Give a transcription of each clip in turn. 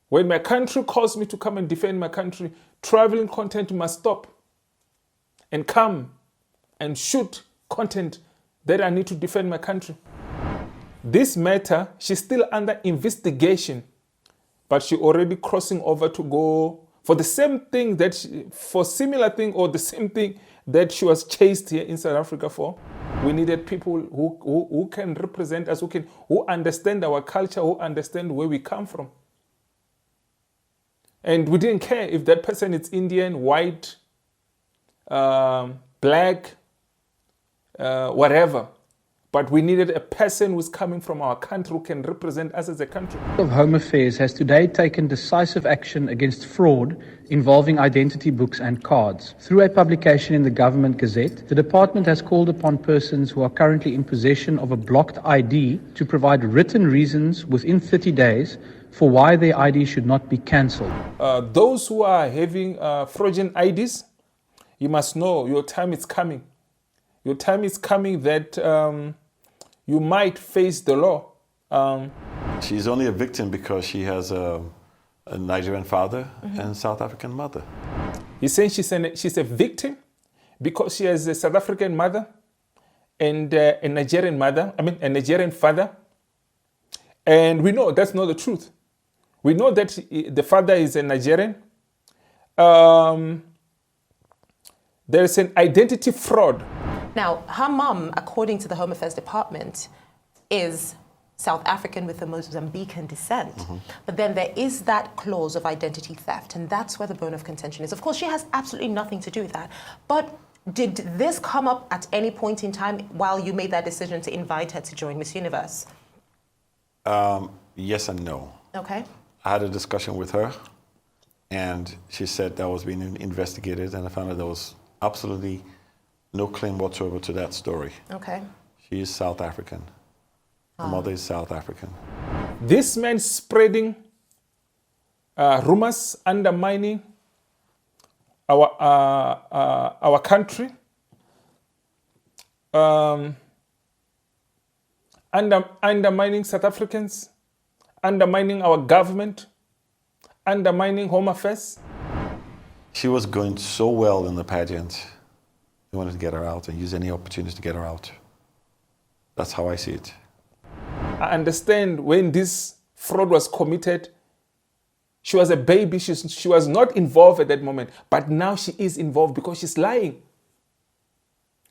When my country calls me to come and defend my country, traveling content must stop and come and shoot content that I need to defend my country. This matter, she's still under investigation, but she already crossing over to go for the same thing for similar thing or the same thing that she was chased here in South Africa for. We needed people who can represent us, who understand our culture, who understand where we come from. And we didn't care if that person is Indian, white, black, whatever. But we needed a person who's coming from our country who can represent us as a country. Of Home Affairs has today taken decisive action against fraud involving identity books and cards. Through a publication in the Government Gazette, the department has called upon persons who are currently in possession of a blocked ID to provide written reasons within 30 days for why their ID should not be cancelled. Those who are having fraudulent IDs, you must know your time is coming. Your time is coming that you might face the law. She's only a victim because she has a Nigerian father and South African mother. He's saying she's a victim because she has a South African mother and a Nigerian father. And we know that's not the truth. We know that the father is a Nigerian. There's an identity fraud. Now, her mum, according to the Home Affairs Department, is South African with a Mozambican descent. But then there is that clause of identity theft, and that's where the bone of contention is. Of course, she has absolutely nothing to do with that. But did this come up at any point in time while you made that decision to invite her to join Miss Universe? Yes and no. Okay. I had a discussion with her, and she said that was being investigated, and I found out there was absolutely no claim whatsoever to that story. Okay. She is South African. Her mother is South African. This man spreading rumors, undermining our country, undermining South Africans, undermining our government, undermining Home Affairs. She was going so well in the pageant. We wanted to get her out and use any opportunity to get her out. That's how I see it. I understand when this fraud was committed, she was a baby. She was not involved at that moment. But now she is involved because she's lying.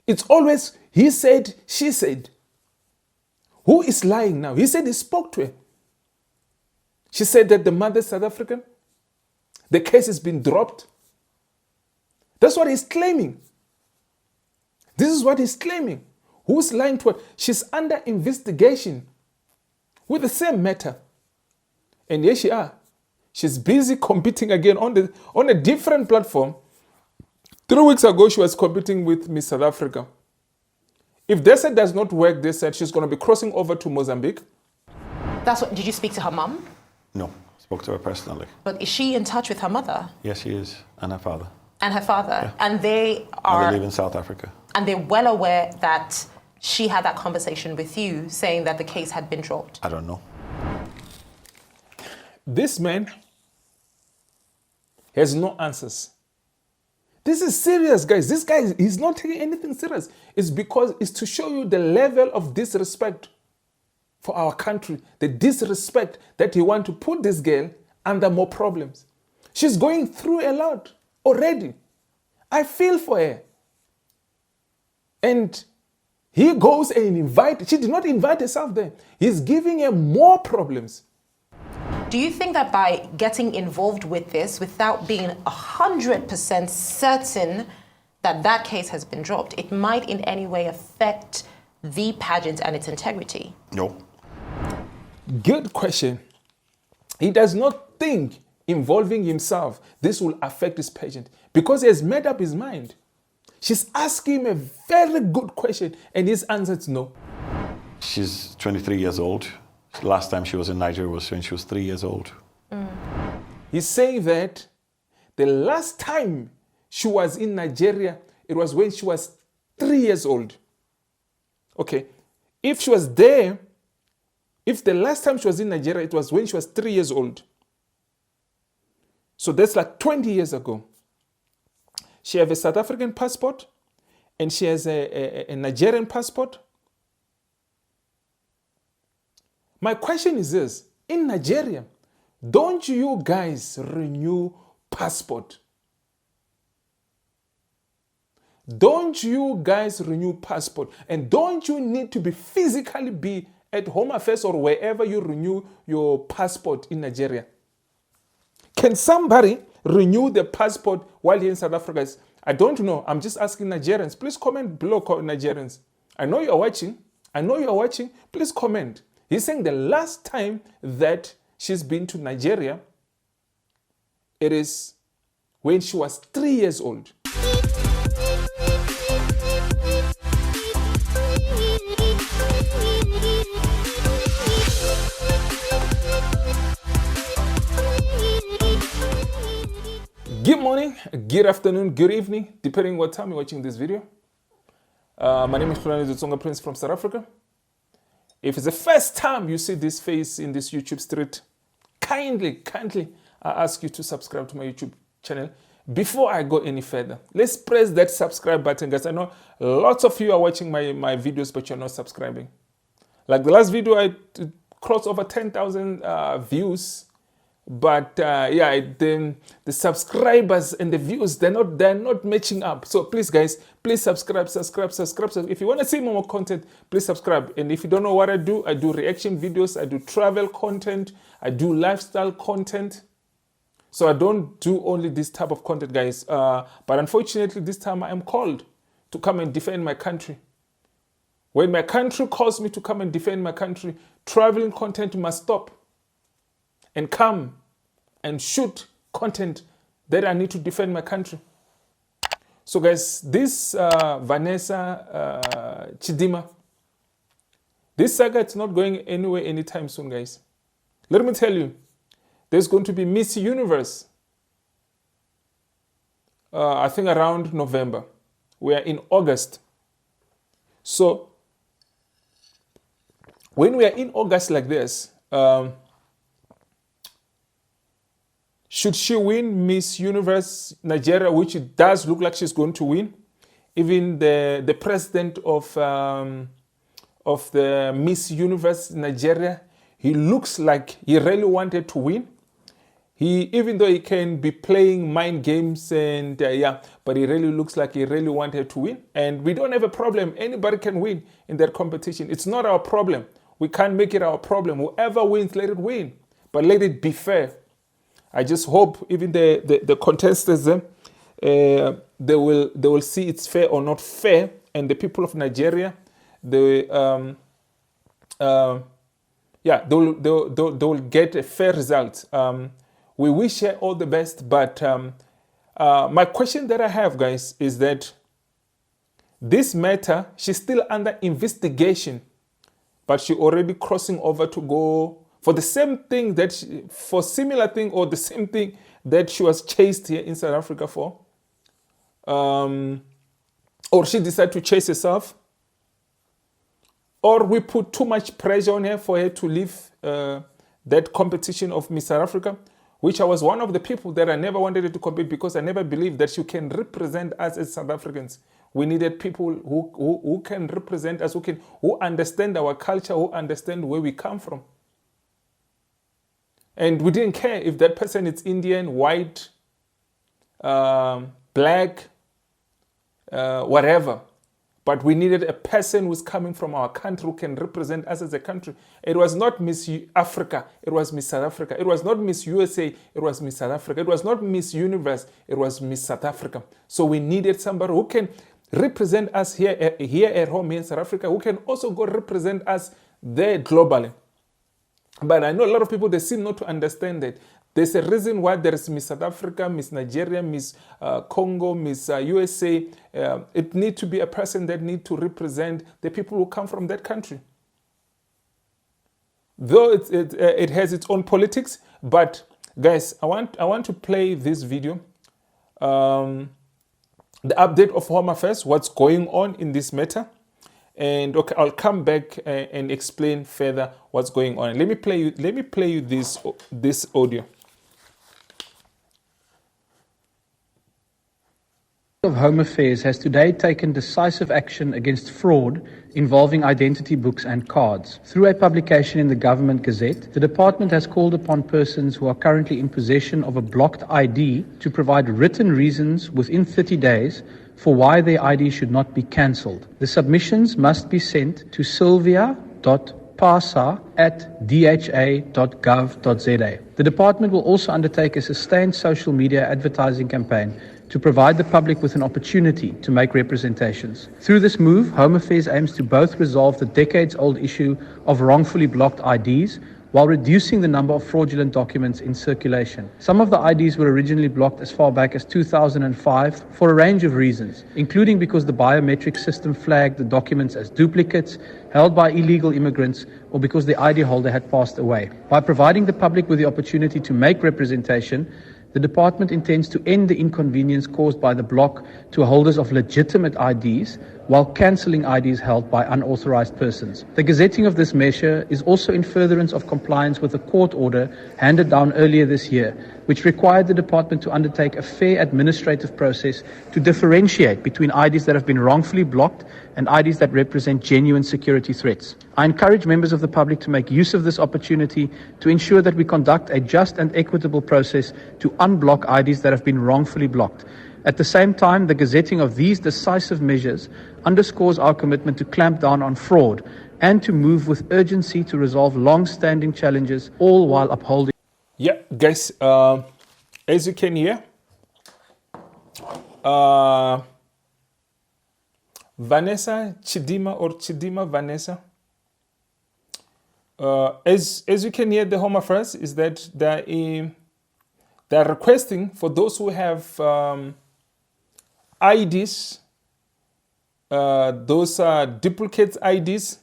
It's always he said, she said. Who is lying now? He said he spoke to her. She said that the mother is South African. The case has been dropped. That's what he's claiming. This is what he's claiming. Who's lying to her? She's under investigation with the same matter. And here she are. She's busy competing again on a different platform. 3 weeks ago, she was competing with Miss South Africa. If this does not work, they said she's going to be crossing over to Mozambique. Did you speak to her mum? No, spoke to her personally. But is she in touch with her mother? Yes, she is, and her father. And her father? Yeah. And they live in South Africa. And they're well aware that she had that conversation with you saying that the case had been dropped? I don't know. This man has no answers. This is serious, guys. This guy, he's not taking anything serious. It's because it's to show you the level of disrespect for our country, the disrespect that he wants to put this girl under more problems. She's going through a lot already. I feel for her. And he goes and she did not invite herself there. He's giving her more problems. Do you think that by getting involved with this without being 100% certain that that case has been dropped, it might in any way affect the pageant and its integrity? No. Good question. He does not think involving himself, this will affect his pageant because he has made up his mind. She's asking him a very good question and his answer is no. She's 23 years old. Last time she was in Nigeria was when she was 3 years old. He's saying that the last time she was in Nigeria, it was when she was 3 years old. Okay, if she was there, if the last time she was in Nigeria, it was when she was 3 years old. So that's like 20 years ago. She has a South African passport and she has a Nigerian passport. My question is this: in Nigeria, don't you guys renew passport? Don't you guys renew passport? And don't you need to be physically be at Home Affairs or wherever you renew your passport in Nigeria? Can somebody renew the passport while here in South Africa? I don't know. I'm just asking Nigerians. Please comment below, Nigerians. I know you're watching. I know you're watching. Please comment. He's saying the last time that she's been to Nigeria, it is when she was 3 years old. Good morning, good afternoon, good evening, depending what time you're watching this video. My name is Hlulani, the Tsonga Prince from South Africa. If it's the first time you see this face in this YouTube street, kindly, I ask you to subscribe to my YouTube channel. Before I go any further, let's press that subscribe button, guys. I know lots of you are watching my videos, but you're not subscribing. Like the last video, I crossed over 10,000 views. But yeah, the subscribers and the views, they're not matching up. So please, guys, please subscribe. If you want to see more content, please subscribe. And if you don't know what I do reaction videos, I do travel content, I do lifestyle content. So I don't do only this type of content, guys. But unfortunately, this time I am called to come and defend my country. When my country calls me to come and defend my country, traveling content must stop and come and shoot content that I need to defend my country. So guys, this Vanessa Chidimma, this saga is not going anywhere anytime soon, guys. Let me tell you, there's going to be Miss Universe, I think around November. We are in August. So when we are in August like this, should she win Miss Universe Nigeria, which it does look like she's going to win, even the president of the Miss Universe Nigeria, he looks like he really wanted to win. Even though he can be playing mind games and yeah, but he really looks like he really wanted to win. And we don't have a problem. Anybody can win in that competition. It's not our problem. We can't make it our problem. Whoever wins, let it win, but let it be fair. I just hope even the contestants, they will see it's fair or not fair, and the people of Nigeria, they will get a fair result. We wish her all the best, but my question that I have, guys, is that this matter, she's still under investigation, but she already crossing over to go for the same thing for similar thing or the same thing that she was chased here in South Africa for. Or she decided to chase herself. Or we put too much pressure on her for her to leave that competition of Miss South Africa, which I was one of the people that I never wanted her to compete because I never believed that she can represent us as South Africans. We needed people who can represent us, who understand our culture, who understand where we come from. And we didn't care if that person is Indian, white, black, whatever. But we needed a person who's coming from our country who can represent us as a country. It was not Miss Africa, it was Miss South Africa. It was not Miss USA, it was Miss South Africa. It was not Miss Universe, it was Miss South Africa. So we needed somebody who can represent us here at home here in South Africa, who can also go represent us there globally. But I know a lot of people, they seem not to understand that. There's a reason why there is Miss South Africa, Miss Nigeria, Miss Congo, Miss USA. It needs to be a person that needs to represent the people who come from that country. Though it has its own politics, but guys, I want to play this video. The update of Home Affairs, what's going on in this matter. And okay, I'll come back and explain further what's going on. Let me play you this audio. of Home Affairs has today taken decisive action against fraud involving identity books and cards. Through a publication in the Government Gazette, the department has called upon persons who are currently in possession of a blocked ID to provide written reasons within 30 days for why their ID should not be cancelled. The submissions must be sent to sylvia.pasa@dha.gov.za. The department will also undertake a sustained social media advertising campaign to provide the public with an opportunity to make representations. Through this move, Home Affairs aims to both resolve the decades-old issue of wrongfully blocked IDs while reducing the number of fraudulent documents in circulation. Some of the IDs were originally blocked as far back as 2005 for a range of reasons, including because the biometric system flagged the documents as duplicates held by illegal immigrants or because the ID holder had passed away. By providing the public with the opportunity to make representation, the department intends to end the inconvenience caused by the block to holders of legitimate IDs while cancelling IDs held by unauthorized persons. The gazetting of this measure is also in furtherance of compliance with a court order handed down earlier this year, which required the department to undertake a fair administrative process to differentiate between IDs that have been wrongfully blocked and IDs that represent genuine security threats. I encourage members of the public to make use of this opportunity to ensure that we conduct a just and equitable process to unblock IDs that have been wrongfully blocked. At the same time, the gazetting of these decisive measures underscores our commitment to clamp down on fraud and to move with urgency to resolve long-standing challenges, all while upholding. Yeah, guys, as you can hear, Vanessa Chidimma Vanessa, as you can hear, the Home Affairs is that they are requesting for those who have IDs, those are duplicate IDs,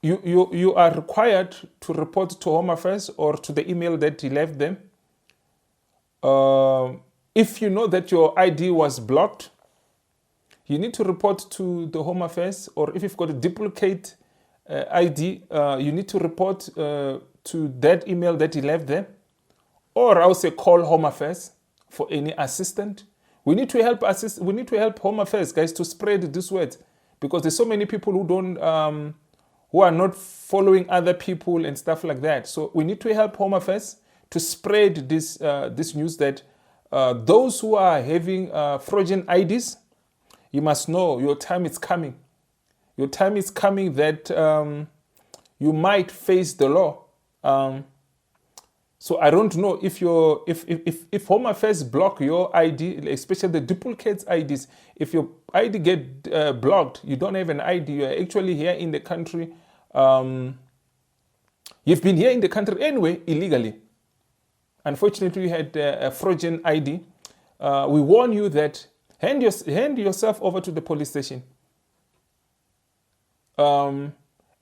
you are required to report to Home Affairs or to the email that he left them. If you know that your ID was blocked, you need to report to the Home Affairs, or if you've got a duplicate ID, you need to report to that email that he left there, or I would say call Home Affairs for any assistance. We need to help We need to help Home Affairs, guys, to spread this word, because there's so many people who don't, who are not following other people and stuff like that. So we need to help Home Affairs to spread this this news that those who are having fraudulent IDs, you must know your time is coming. Your time is coming that you might face the law. So I don't know if Home Affairs block your ID, especially the duplicate IDs. If your ID get blocked, you don't have an ID. You are actually here in the country. You've been here in the country anyway illegally. Unfortunately, you had a fraudulent ID. We warn you that hand yourself over to the police station. And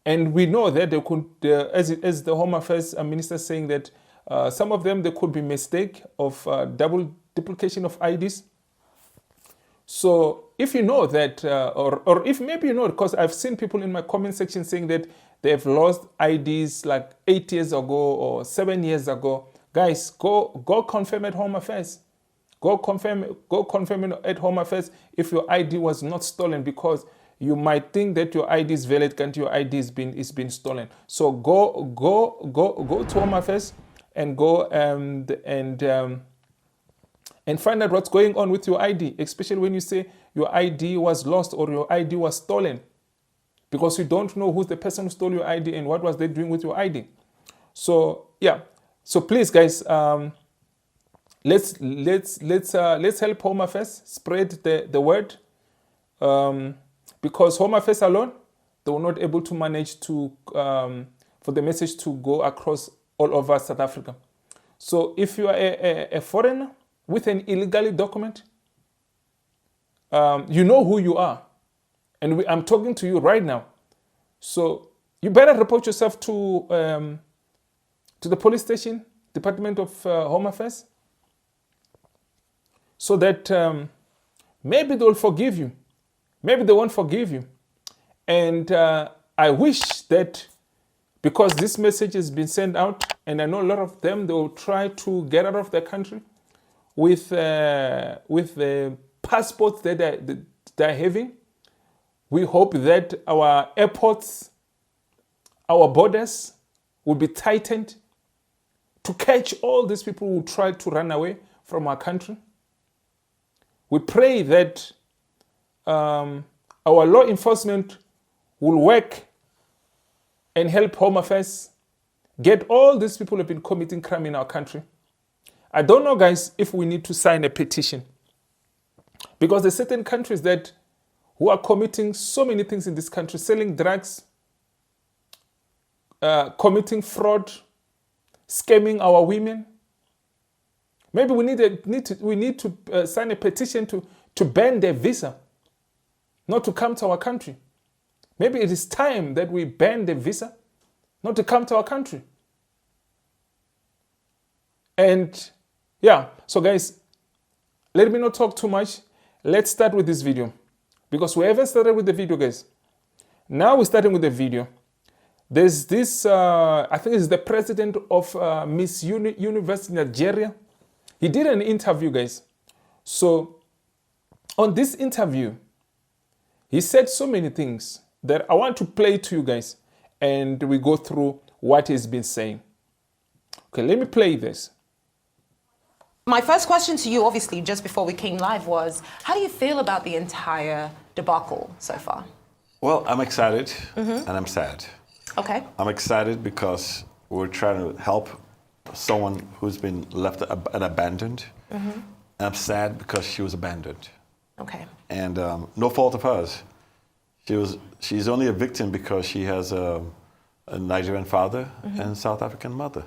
we know that they could, as the Home Affairs Minister saying that some of them, there could be mistake of double duplication of IDs. So if you know that, or if maybe you know, because I've seen people in my comment section saying that they've lost IDs like 8 years ago or 7 years ago, guys, go confirm at Home Affairs. Go confirm at Home Affairs if your ID was not stolen, because you might think that your ID is valid and your ID is been stolen. So go to Home Affairs and go and find out what's going on with your ID, especially when you say your ID was lost or your ID was stolen, because you don't know who's the person who stole your ID and what was they doing with your ID. So yeah, so please, guys, let's help Home Affairs spread the word, because Home Affairs alone, they were not able to manage to for the message to go across all over South Africa. So if you are a foreigner with an illegal document, you know who you are. And I'm talking to you right now. So you better report yourself to the police station, Department of Home Affairs, so that maybe they'll forgive you. Maybe they won't forgive you. And I wish that, because this message has been sent out, and I know a lot of them, they will try to get out of the country, with the passports that they're having. We hope that our airports, our borders will be tightened to catch all these people who try to run away from our country. We pray that our law enforcement will work and help Home Affairs get all these people who have been committing crime in our country. I don't know, guys, if we need to sign a petition, because there's certain countries that who are committing so many things in this country, selling drugs, committing fraud, scamming our women. Maybe we need to sign a petition to ban their visa, not to come to our country. Maybe it is time that we ban the visa, not to come to our country. And yeah, so guys, let me not talk too much. Let's start with this video, because we haven't started with the video, guys. Now we're starting with the video. There's this, I think it's the president of Miss Universe Nigeria. He did an interview, guys. So on this interview, he said so many things that I want to play to you guys, and we go through what he's been saying. Okay, let me play this. My first question to you, obviously, just before we came live was, how do you feel about the entire debacle so far? Well, I'm excited and I'm sad. Okay. I'm excited because we're trying to help someone who's been left and abandoned. And I'm sad because she was abandoned. Okay. And no fault of hers. She's only a victim because she has a Nigerian father and South African mother.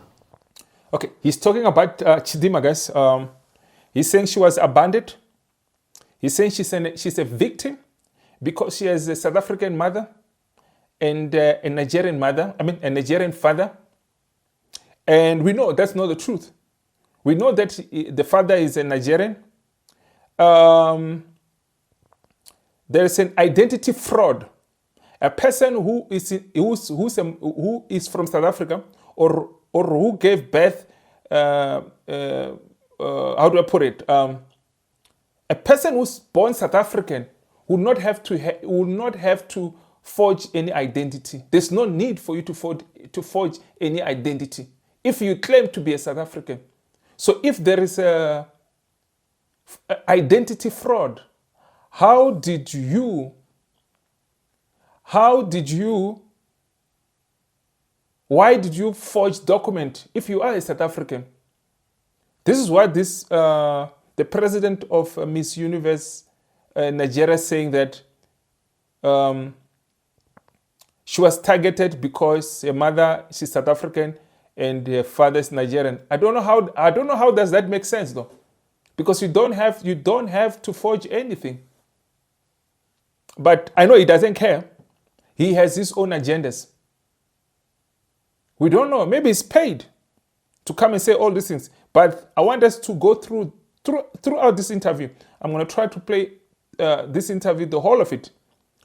Okay, he's talking about Chidimma, guys. He's saying she was abandoned. He's saying she's a victim because she has a South African mother and a Nigerian mother. I mean, a Nigerian father. And we know that's not the truth. We know that the father is a Nigerian. There is an identity fraud. A person who is from South Africa or who gave birth, how do I put it? A person who's born South African will not have to forge any identity. There's no need for you to forge any identity if you claim to be a South African. So if there is a identity fraud, why did you forge document if you are a South African? This is what the president of Miss Universe Nigeria is saying, that she was targeted because her mother, she's South African and her father is Nigerian. I don't know how does that make sense though, because you don't have to forge anything. But I know he doesn't care. He has his own agendas. We don't know. Maybe he's paid to come and say all these things. But I want us to go throughout this interview. I'm going to try to play this interview, the whole of it,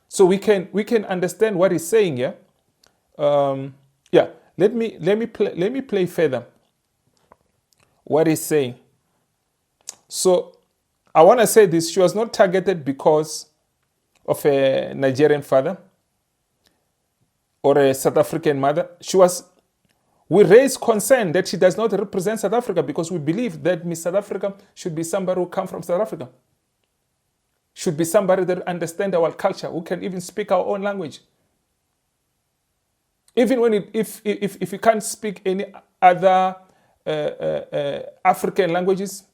so we can understand what he's saying. Yeah. Yeah. Let me play further what he's saying. So I want to say this: she was not targeted because of a Nigerian father or a South African mother. We raise concern that she does not represent South Africa because we believe that Miss South Africa should be somebody who comes from South Africa. Should be somebody that understands our culture, who can even speak our own language. Even if you can't speak any other African languages,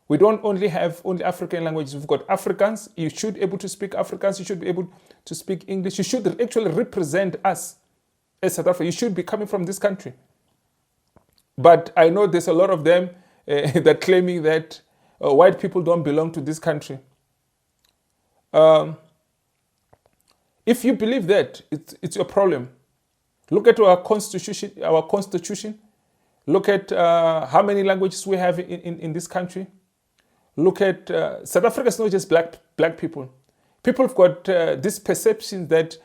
we don't only have African languages. We've got Afrikaans. You should be able to speak Afrikaans. You should be able to speak English. You should actually represent us as South Africa. You should be coming from this country. But I know there's a lot of them that claiming that white people don't belong to this country. If you believe that, it's your problem. Look at our constitution. Look at how many languages we have in this country. Look at South Africa is not just black people. People have got this perception that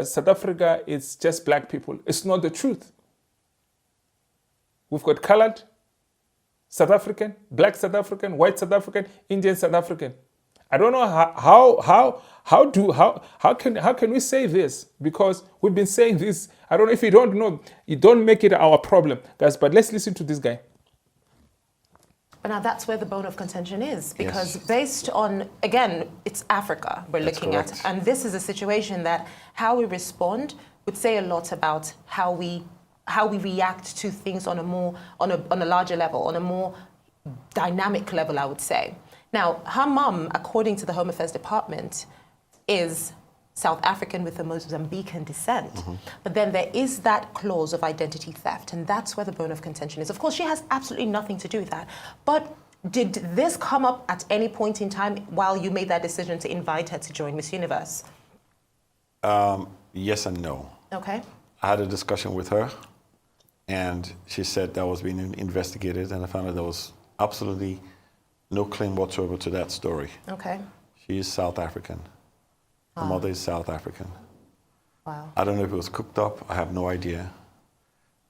South Africa is just black people. It's not the truth. We've got colored, South African, black South African, white South African, Indian South African. I don't know how can we say this, because we've been saying this. I don't know if you don't know, you don't make it our problem, guys. But let's listen to this guy. But now that's where the bone of contention is, because Yes. based on, again, it's Africa we're That's looking correct. at. And this is a situation that how we respond would say a lot about how we react to things on a larger level, on a more dynamic level, I would say. Now, her mum, according to the Home Affairs Department, is South African with a Mozambican descent. But then there is that clause of identity theft, and that's where the bone of contention is. Of course, she has absolutely nothing to do with that. But did this come up at any point in time while you made that decision to invite her to join Miss Universe? Yes and no. Okay. I had a discussion with her, and she said that was being investigated, and I found out there was absolutely no claim whatsoever to that story. Okay. She is South African. Her mother is South African. Wow. I don't know if it was cooked up. I have no idea.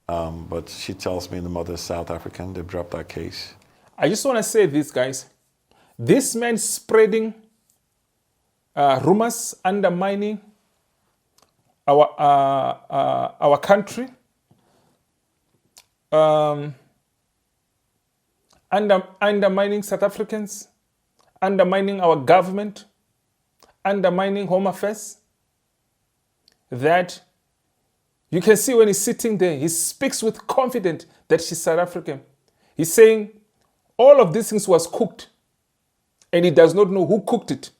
But she tells me the mother is South African. They dropped that case. I just want to say this, guys. This man spreading rumors, undermining our country, undermining South Africans, undermining our government, undermining Home Affairs, that you can see when he's sitting there, he speaks with confidence that she's South African. He's saying all of these things was cooked, and he does not know who cooked it.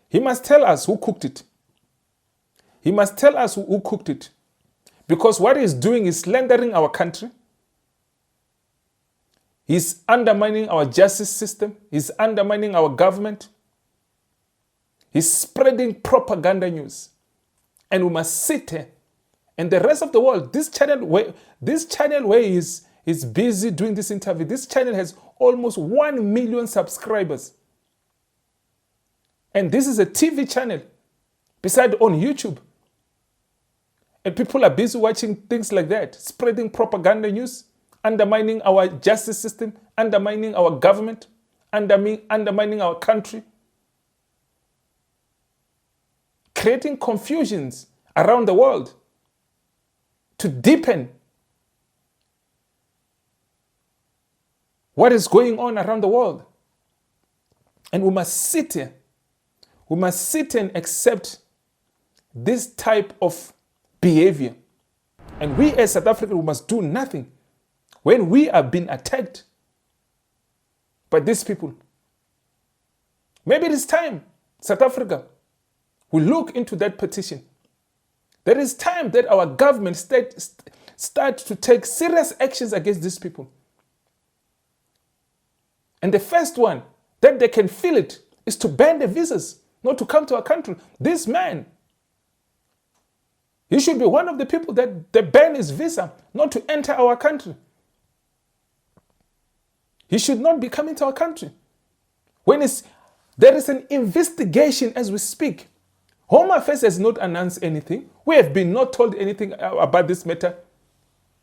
He must tell us who cooked it. He must tell us who cooked it. Because what he's doing is slandering our country. He's undermining our justice system. He's undermining our government. He's spreading propaganda news. And we must sit here. And the rest of the world, this channel where is busy doing this interview, this channel has almost 1 million subscribers. And this is a TV channel, beside on YouTube. And people are busy watching things like that, spreading propaganda news, undermining our justice system, undermining our government, undermining our country, creating confusions around the world to deepen what is going on around the world. And we must sit here. We must sit and accept this type of behavior. And we as South Africans, we must do nothing when we are being attacked by these people. Maybe it is time, South Africa, we look into that petition. There is time that our government start to take serious actions against these people. And the first one, that they can feel it, is to ban the visas, not to come to our country. This man, he should be one of the people that they ban his visa, not to enter our country. He should not be coming to our country. There is an investigation as we speak. Home Affairs has not announced anything. We have been not told anything about this matter,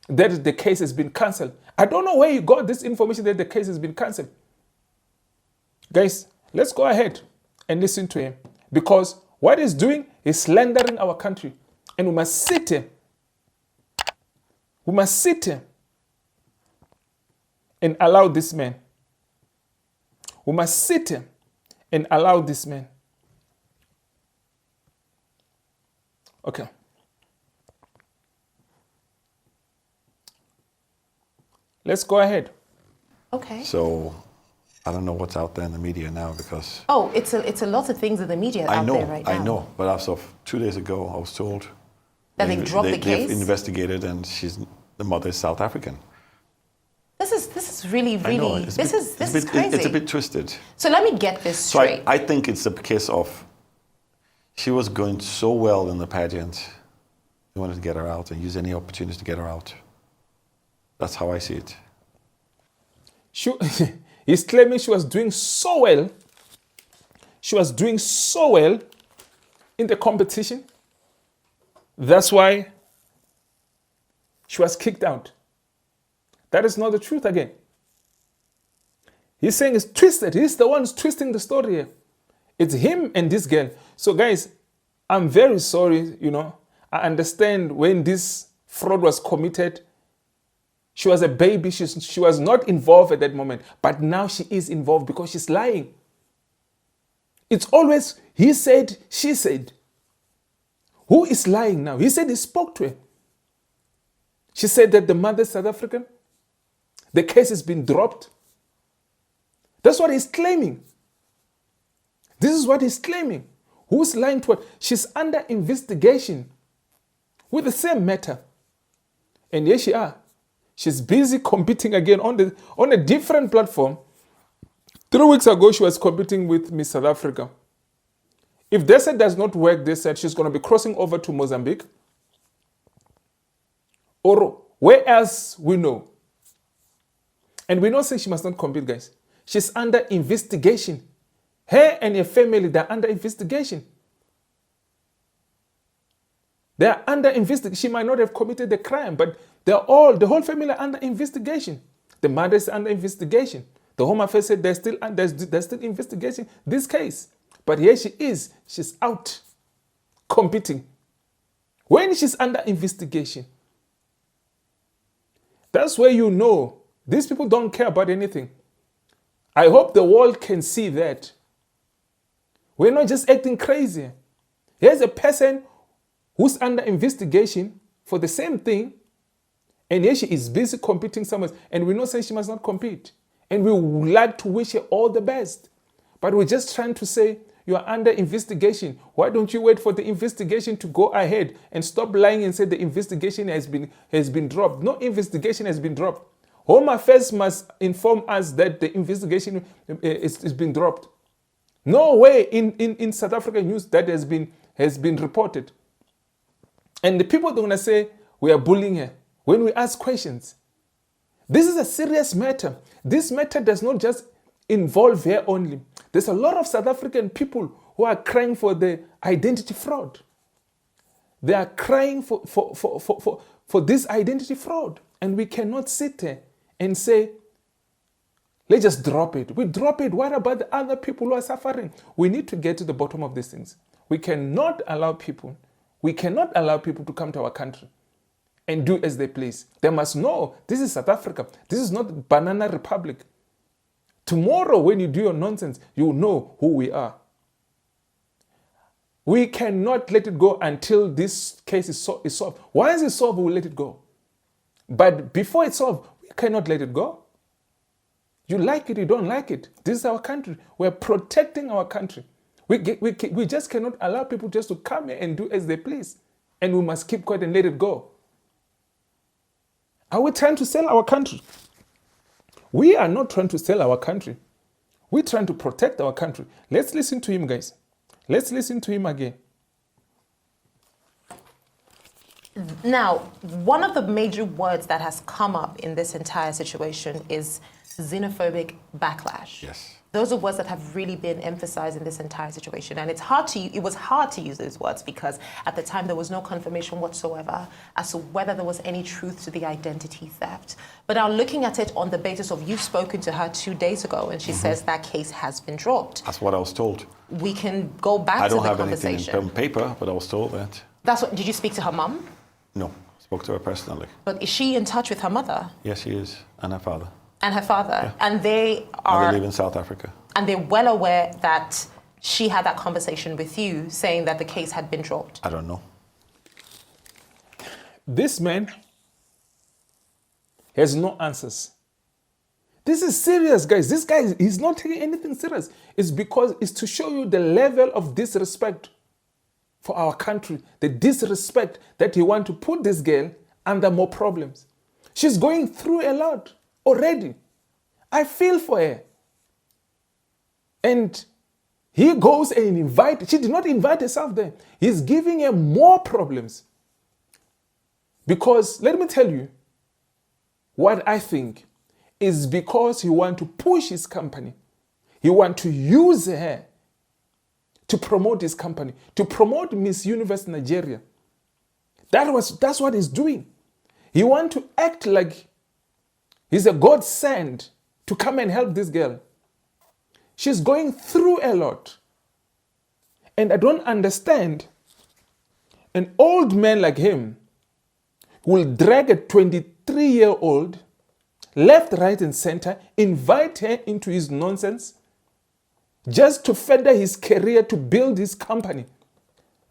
that the case has been cancelled. I don't know where you got this information that the case has been cancelled. Guys, let's go ahead and listen to him, because what he's doing is slandering our country. And we must sit here. We must sit here and allow this man. We must sit here and allow this man. Okay. Let's go ahead. Okay. So I don't know what's out there in the media now, because Oh, it's a lot of things in the media out there right now. I know. But as of 2 days ago, I was told That they dropped the case? They've investigated, and the mother is South African. This is really, I know, really, it's this is crazy. It's a bit twisted. So let me get this So straight. I think it's a case of she was going so well in the pageant, they wanted to get her out and use any opportunity to get her out. That's how I see it. He's claiming she was doing so well. She was doing so well in the competition. That's why she was kicked out. That is not the truth again. He's saying it's twisted. He's the one who's twisting the story here. It's him and this girl. So guys, I'm very sorry, I understand when this fraud was committed, she was a baby. She was not involved at that moment. But now she is involved because she's lying. It's always he said, she said. Who is lying now? He said he spoke to her. She said that the mother is South African. The case has been dropped. That's what he's claiming. This is what he's claiming. Who's lying to her? She's under investigation with the same matter. And here she are. She's busy competing again on a different platform. 3 weeks ago, she was competing with Miss South Africa. If they said does not work, they said she's going to be crossing over to Mozambique. Or where else we know. And we not say she must not compete, guys. She's under investigation. Her and her family, they're under investigation. They're under investigation. She might not have committed the crime, but the whole family are under investigation. The mother is under investigation. The Home Affairs said there's still investigating this case. But here she is. She's out competing. When she's under investigation, that's where you know these people don't care about anything. I hope the world can see that. We're not just acting crazy. Here's a person who's under investigation for the same thing, and here she is busy competing somewhere, and we're not saying she must not compete. And we would like to wish her all the best. But we're just trying to say, you are under investigation. Why don't you wait for the investigation to go ahead and stop lying and say the investigation has been dropped? No investigation has been dropped. Home Affairs must inform us that the investigation is been dropped. No way in South African news that has been reported. And the people are going to say, we are bullying her. When we ask questions, this is a serious matter. This matter does not just involve her only. There's a lot of South African people who are crying for the identity fraud. They are crying for this identity fraud. And we cannot sit there and say, let's just drop it. We drop it. What about the other people who are suffering? We need to get to the bottom of these things. We cannot allow people to come to our country and do as they please. They must know this is South Africa. This is not Banana Republic. Tomorrow, when you do your nonsense, you will know who we are. We cannot let it go until this case is solved. Once it's solved, we will let it go. But before it's solved, we cannot let it go. You like it, you don't like it. This is our country. We're protecting our country. We just cannot allow people just to come here and do as they please. And we must keep quiet and let it go. Are we trying to sell our country? We are not trying to sell our country. We're trying to protect our country. Let's listen to him, guys. Let's listen to him again. Now, one of the major words that has come up in this entire situation is xenophobic backlash. Yes. Those are words that have really been emphasized in this entire situation. And it was hard to use those words because at the time there was no confirmation whatsoever as to whether there was any truth to the identity theft. But now looking at it on the basis of you've spoken to her 2 days ago and she says that case has been dropped. That's what I was told. We can go back to the conversation. I don't have anything in paper, but I was told that. Did you speak to her mum? No, I spoke to her personally. But is she in touch with her mother? Yes, she is, and her father. And her father. Yeah. And they live in South Africa. And they're well aware that she had that conversation with you saying that the case had been dropped. I don't know. This man has no answers. This is serious, guys. This guy, he's not taking anything serious. It's to show you the level of disrespect for our country, the disrespect that you want to put this girl under more problems. She's going through a lot already. I feel for her. And he goes and she did not invite herself there. He's giving her more problems. Because, let me tell you, what I think is because he wants to push his company. He wants to use her to promote his company, to promote Miss Universe Nigeria. That's what he's doing. He wants to act like He's a God sent to come and help this girl. She's going through a lot. And I don't understand an old man like him will drag a 23-year-old left, right, and center, invite her into his nonsense just to further his career, to build his company.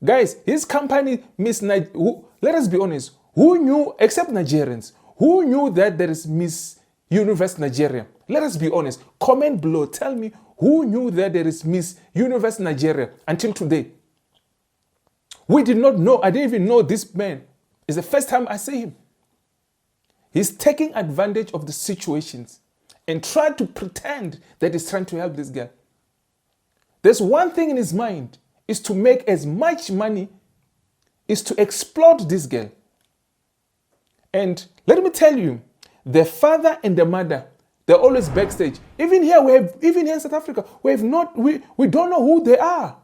Guys, his company, let us be honest, who knew, except Nigerians, who knew that there is Miss Universe Nigeria? Let us be honest. Comment below. Tell me who knew that there is Miss Universe Nigeria until today. We did not know. I didn't even know this man. It's the first time I see him. He's taking advantage of the situations and trying to pretend that he's trying to help this girl. There's one thing in his mind, is to make as much money, is to exploit this girl. And let me tell you, the father and the mother, they're always backstage. Even here in South Africa, we don't know who they are.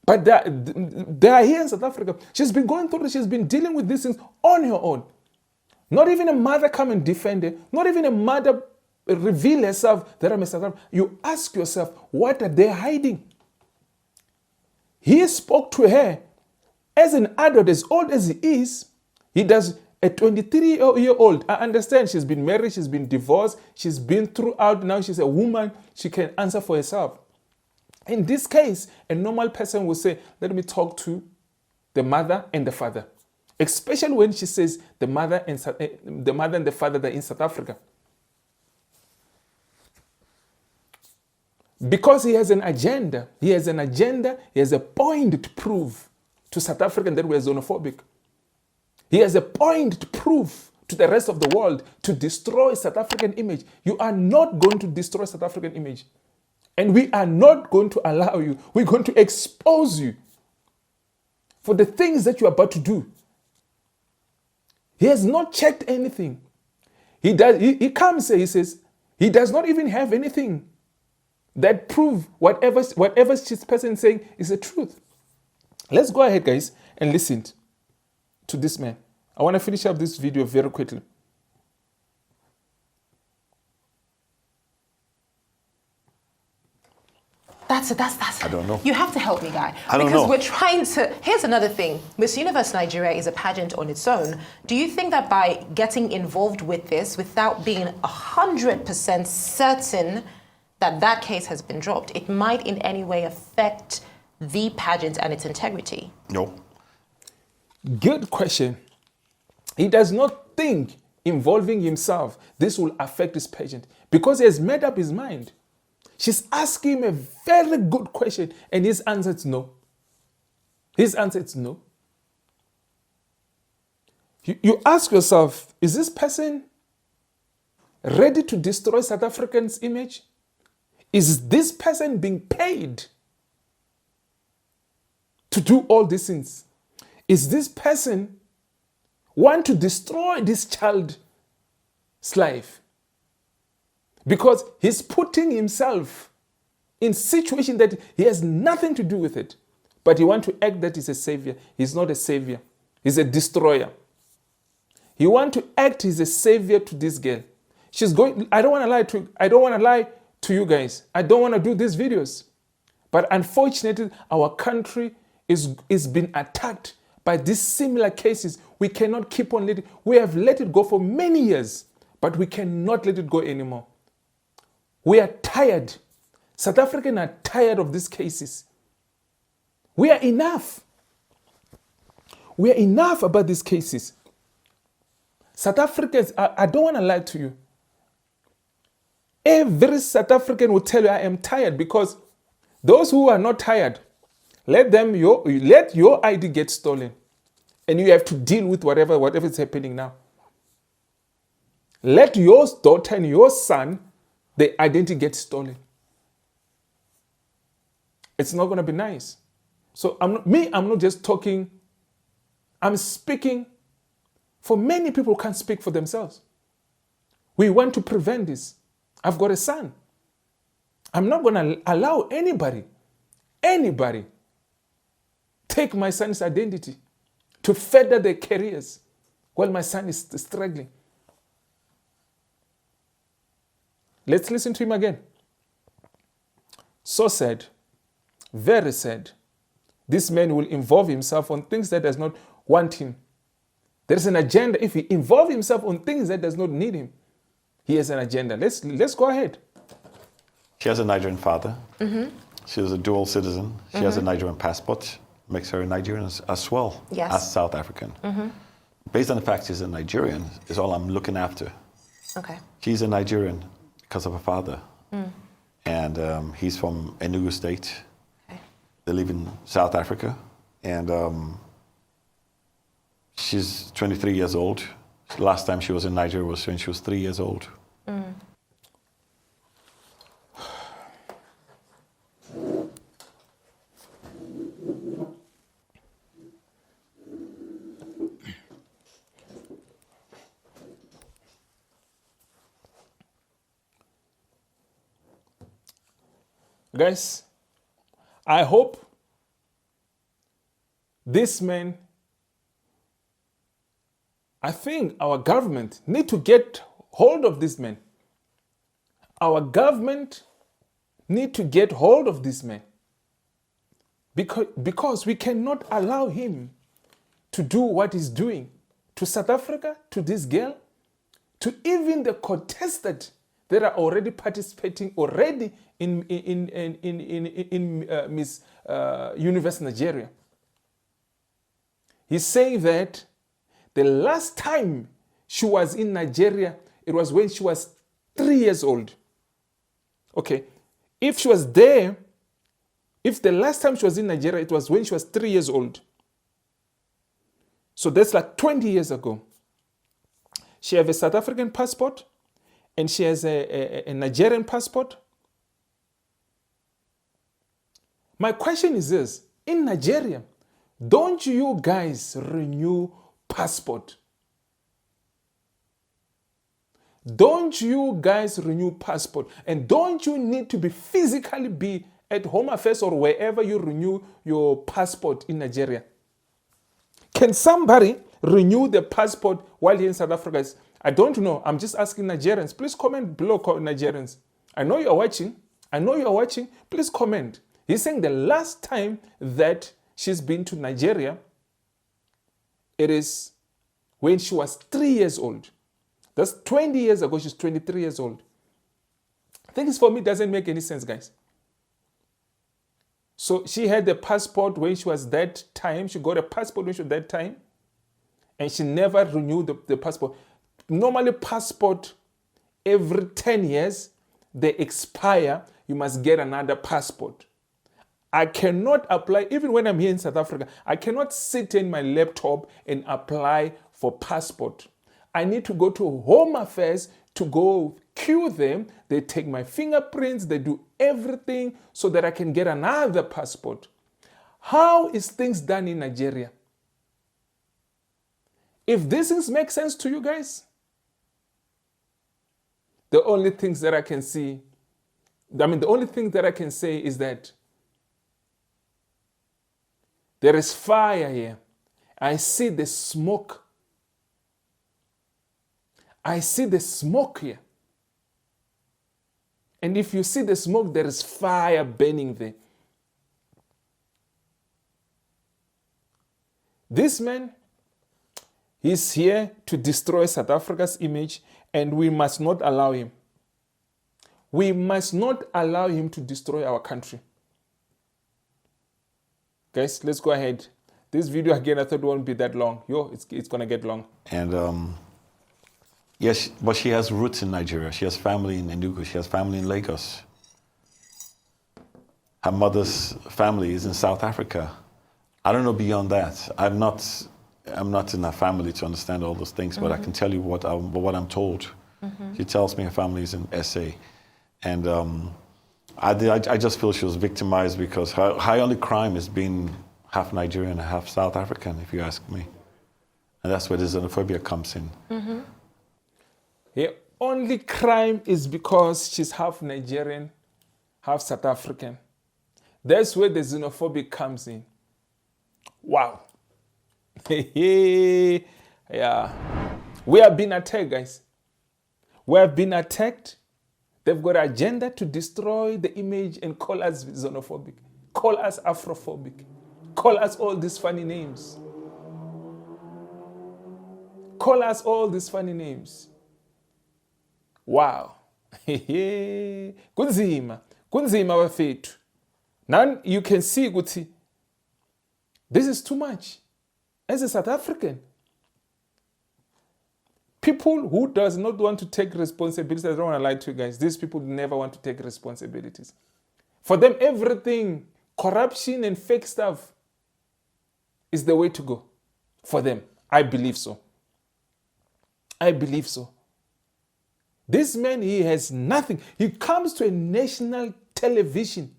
But they are here in South Africa. She's been going through this, she's been dealing with these things on her own. Not even a mother come and defend her. Not even a mother reveal herself that I'm a South African. You ask yourself, what are they hiding? He spoke to her as an adult, as old as he is. He does a 23-year-old. I understand she's been married, she's been divorced, she's been throughout. Now she's a woman. She can answer for herself. In this case, a normal person will say, let me talk to the mother and the father. Especially when she says the mother and the father that are in South Africa. Because he has an agenda. He has an agenda. He has a point to prove to South African that we are xenophobic. He has a point to prove to the rest of the world to destroy South African image. You are not going to destroy South African image. And we are not going to allow you. We're going to expose you for the things that you're about to do. He has not checked anything. He comes here, he says, he does not even have anything that prove whatever this person is saying is the truth. Let's go ahead, guys, and listen to this man. I want to finish up this video very quickly. That's I don't know. You have to help me, Guy. I don't know. Because we're trying to... Here's another thing. Miss Universe Nigeria is a pageant on its own. Do you think that by getting involved with this, without being 100% certain that that case has been dropped, it might in any way affect the pageant and its integrity? No. Good question. He does not think involving himself, this will affect his pageant because he has made up his mind. She's asking him a very good question, and his answer is no. His answer is no. You ask yourself, is this person ready to destroy South Africans' image? Is this person being paid to do all these things? Is this person want to destroy this child's life? Because he's putting himself in situation that he has nothing to do with it. But he wants to act that he's a savior. He's not a savior. He's a destroyer. He wants to act he's a savior to this girl. She's going, I don't want to lie to you guys. I don't want to do these videos. But unfortunately, our country is being attacked by these similar cases. We cannot keep on letting, we have let it go for many years, but we cannot let it go anymore. We are tired. South Africans are tired of these cases. We are enough. We are enough about these cases. South Africans, I don't want to lie to you. Every South African will tell you I am tired, because those who are not tired, let your ID get stolen. And you have to deal with whatever is happening now. Let your daughter and your son, the identity get stolen. It's not going to be nice. So I'm not just talking. I'm speaking for many people who can't speak for themselves. We want to prevent this. I've got a son. I'm not going to allow anybody take my son's identity to further their careers while my son is struggling. Let's listen to him again. So sad, very sad. This man will involve himself on things that does not want him. There's an agenda. If he involves himself on things that does not need him, he has an agenda. Let's go ahead. She has a Nigerian father. She is a dual citizen. She has a Nigerian passport. Makes her a Nigerian as well as South African. Based on the fact she's a Nigerian is all I'm looking after. Okay. She's a Nigerian because of her father. And he's from Enugu State. Okay. They live in South Africa. And she's 23 years old. Last time she was in Nigeria was when she was 3 years old. Guys, I hope this man, I think our government need to get hold of this man. Our government need to get hold of this man. Because we cannot allow him to do what he's doing to South Africa, to this girl, to even the contestants that are already participating already in Miss Universe Nigeria. He's saying that the last time she was in Nigeria, it was when she was 3 years old. Okay, if she was there, if the last time she was in Nigeria, it was when she was 3 years old. So that's like 20 years ago. She has a South African passport and she has a Nigerian passport. My question is this, in Nigeria, don't you guys renew passport? Don't you guys renew passport? And don't you need to be physically be at Home Affairs or wherever you renew your passport in Nigeria? Can somebody renew the passport while here in South Africa? I don't know. I'm just asking Nigerians. Please comment below, Nigerians. I know you're watching. Please comment. He's saying the last time that she's been to Nigeria, it is when she was 3 years old. That's 20 years ago. She's 23 years old. Things for me doesn't make any sense, guys. So she had the passport when she was that time. She got a passport when she was that time. And she never renewed the passport. Normally passport, every 10 years, they expire. You must get another passport. I cannot apply, even when I'm here in South Africa, I cannot sit in my laptop and apply for passport. I need to go to Home Affairs to go queue them. They take my fingerprints, they do everything so that I can get another passport. How is things done in Nigeria? If these things make sense to you guys, the only things that I can see, the only thing that I can say is that there is fire here. I see the smoke. I see the smoke here. And if you see the smoke, there is fire burning there. This man, he's here to destroy South Africa's image, and we must not allow him. We must not allow him to destroy our country. Guys, let's go ahead. This video, again, I thought it won't be that long. It's going to get long. And yes, but she has roots in Nigeria. She has family in Enugu. She has family in Lagos. Her mother's family is in South Africa. I don't know beyond that. I'm not in her family to understand all those things, but I can tell you what I'm told. She tells me her family is in SA. And I just feel she was victimized because her only crime is being half Nigerian and half South African, if you ask me. And that's where the xenophobia comes in. Her only crime is because she's half Nigerian, half South African. That's where the xenophobia comes in. Wow. Yeah. We have been attacked, guys. We have been attacked. They've got an agenda to destroy the image and call us xenophobic, call us Afrophobic, call us all these funny names. Call us all these funny names. Wow. Kunzima. Kunzima bafethu. Now you can see ukuthi this is too much. As a South African, people who does not want to take responsibilities, I don't want to lie to you guys, these people never want to take responsibilities. For them, everything, corruption and fake stuff is the way to go. For them, I believe so. I believe so. This man, he has nothing. He comes to a national television.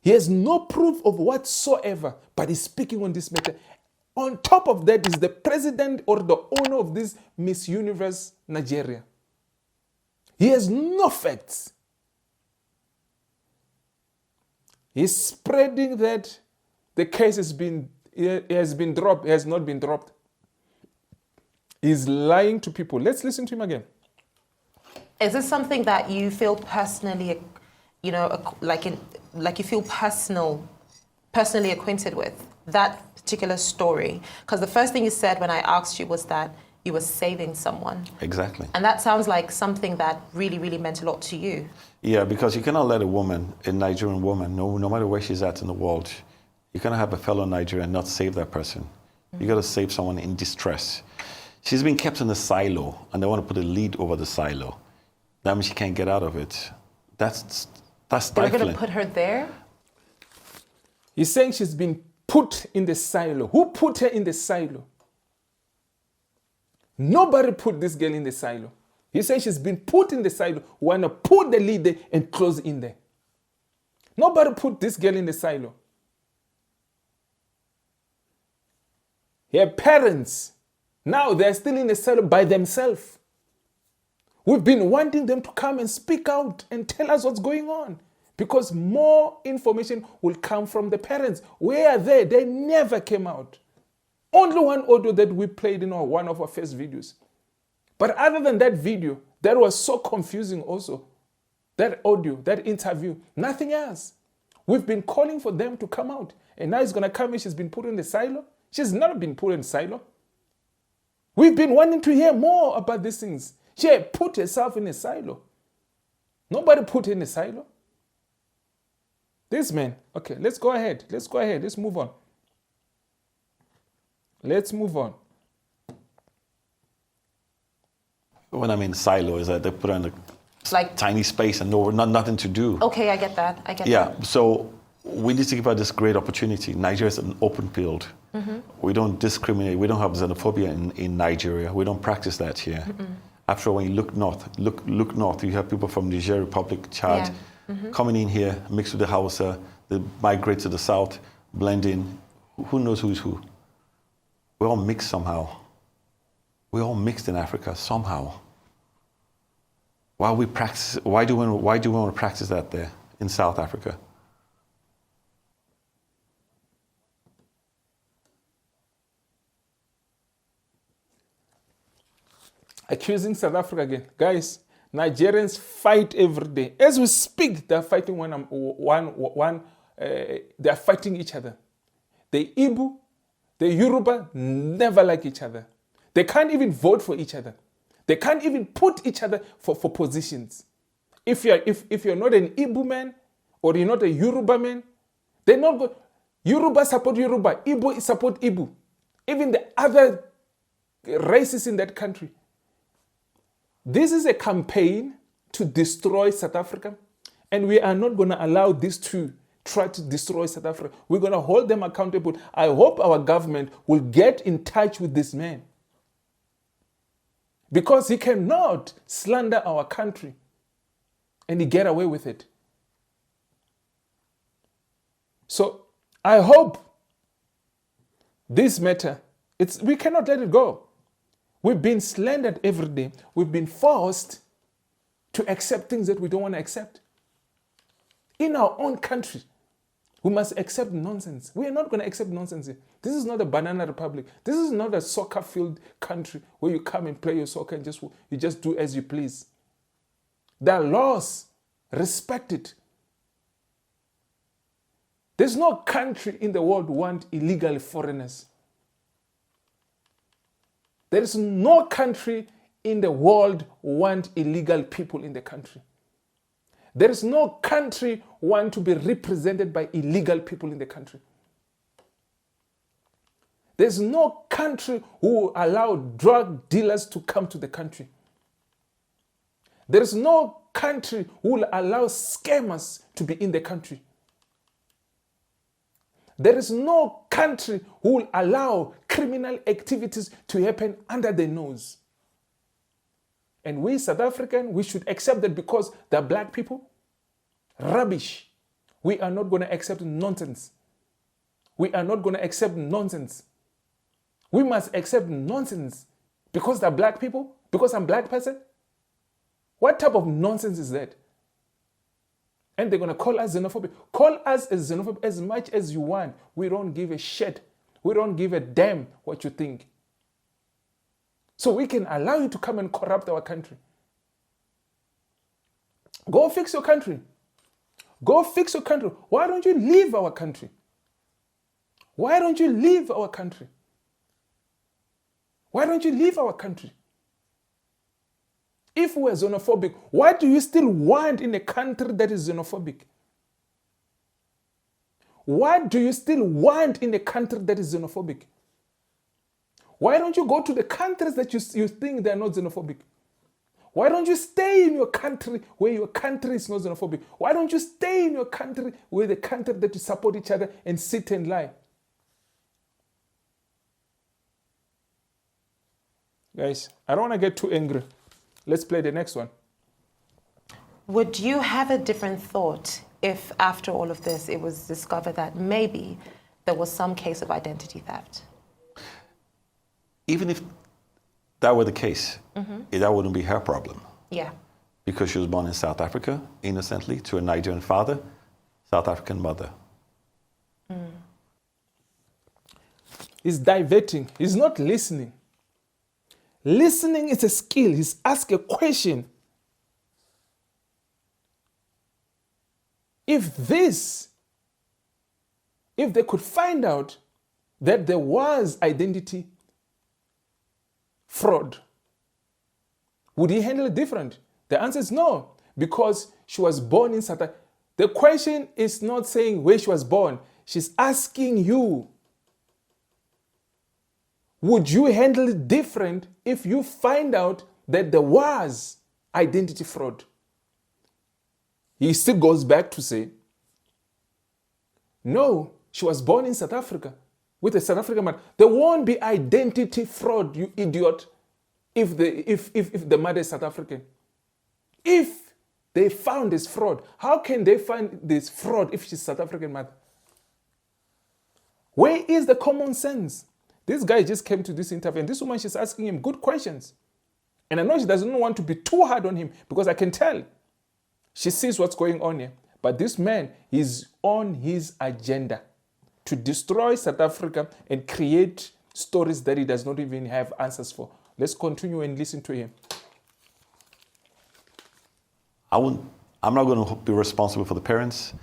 He has no proof of whatsoever, but he's speaking on this matter. On top of that is the president or the owner of this Miss Universe Nigeria. He has no facts. He's spreading that the case has been dropped. It has not been dropped. He's lying to people. Let's listen to him again. Is this something that you feel personally, like you feel personally acquainted with, that particular story? Because the first thing you said when I asked you was that you were saving someone. Exactly. And that sounds like something that really, really meant a lot to you. Yeah, because you cannot let a Nigerian woman, no matter where she's at in the world, you cannot have a fellow Nigerian not save that person. You got to save someone in distress. She's been kept in a silo, and they want to put a lid over the silo. That means she can't get out of it. That's stifling. They're going to put her there? He's saying she's been put in the silo. Who put her in the silo? Nobody put this girl in the silo. He's saying she's been put in the silo. Want to put the lid there and close in there. Nobody put this girl in the silo. Her parents, now they're still in the silo by themselves. We've been wanting them to come and speak out and tell us what's going on, because more information will come from the parents. Where are they? They never came out. Only one audio that we played in one of our first videos. But other than that video, that was so confusing also. That audio, that interview, nothing else. We've been calling for them to come out. And now it's going to come and she's been put in the silo. She's not been put in the silo. We've been wanting to hear more about these things. She had put herself in a silo. Nobody put her in a silo. This man. Okay, let's go ahead. Let's go ahead. Let's move on. Let's move on. When I mean silo, is that they put her in a Like, tiny space and nothing to do. okay, I get that. Yeah, so we need to give her this great opportunity. Nigeria is an open field. Mm-hmm. We don't discriminate. We don't have xenophobia in Nigeria. We don't practice that here. Mm-mm. After all, when you look north, you have people from Niger Republic, Chad, coming in here, mix with the Hausa, they migrate to the south, blend in. Who knows who's who? We're all mixed somehow. We're all mixed in Africa somehow. Why do we want to practice that there in South Africa? Accusing South Africa again. Guys, Nigerians fight every day. As we speak, they're fighting they're fighting each other. The Igbo, the Yoruba never like each other. They can't even vote for each other. They can't even put each other for positions. If you're not an Igbo man or you're not a Yoruba man, they're not good. Yoruba support Yoruba, Igbo support Igbo. Even the other races in that country. This is a campaign to destroy South Africa, and we are not going to allow these two try to destroy South Africa. We're going to hold them accountable. I hope our government will get in touch with this man, because he cannot slander our country and he get away with it. So I hope this matter, we cannot let it go. We've been slandered every day. We've been forced to accept things that we don't want to accept. In our own country, we must accept nonsense. We are not going to accept nonsense here. This is not a banana republic. This is not a soccer-filled country where you come and play your soccer and you just do as you please. There are laws. Respect it. There's no country in the world who want illegal foreigners. There is no country in the world who want illegal people in the country. There is no country who want to be represented by illegal people in the country. There's no country who will allow drug dealers to come to the country. There is no country who will allow scammers to be in the country. There is no country who will allow criminal activities to happen under their nose. And we South Africans, we should accept that because they're black people. Rubbish. We are not going to accept nonsense. We are not going to accept nonsense. We must accept nonsense because they're black people, because I'm a black person. What type of nonsense is that? And they're going to call us xenophobic. Call us as xenophobic as much as you want. We don't give a shit. We don't give a damn what you think. So we can allow you to come and corrupt our country. Go fix your country. Go fix your country. Why don't you leave our country? Why don't you leave our country? Why don't you leave our country? If we're xenophobic, why do you still want in a country that is xenophobic? What do you still want in a country that is xenophobic? Why don't you go to the countries that you think they're not xenophobic? Why don't you stay in your country where your country is not xenophobic? Why don't you stay in your country where the country that you support each other and sit and lie? Guys, I don't want to get too angry. Let's play the next one. Would you have a different thought if after all of this it was discovered that maybe there was some case of identity theft? Even if that were the case, that wouldn't be her problem. Yeah. Because she was born in South Africa, innocently, to a Nigerian father, South African mother. He's diverting. He's not listening. Listening is a skill. He's asked a question. If they could find out that there was identity fraud, would he handle it different? The answer is no, because she was born in South Africa. The question is not saying where she was born. She's asking you, would you handle it different if you find out that there was identity fraud? He still goes back to say, no, she was born in South Africa with a South African man. There won't be identity fraud, you idiot, if the mother is South African. If they found this fraud, how can they find this fraud if she's South African mother? Where is the common sense? This guy just came to this interview and this woman, she's asking him good questions. And I know she doesn't want to be too hard on him because I can tell. She sees what's going on here. But this man is on his agenda to destroy South Africa and create stories that he does not even have answers for. Let's continue and listen to him. I'm not going to be responsible for the parents.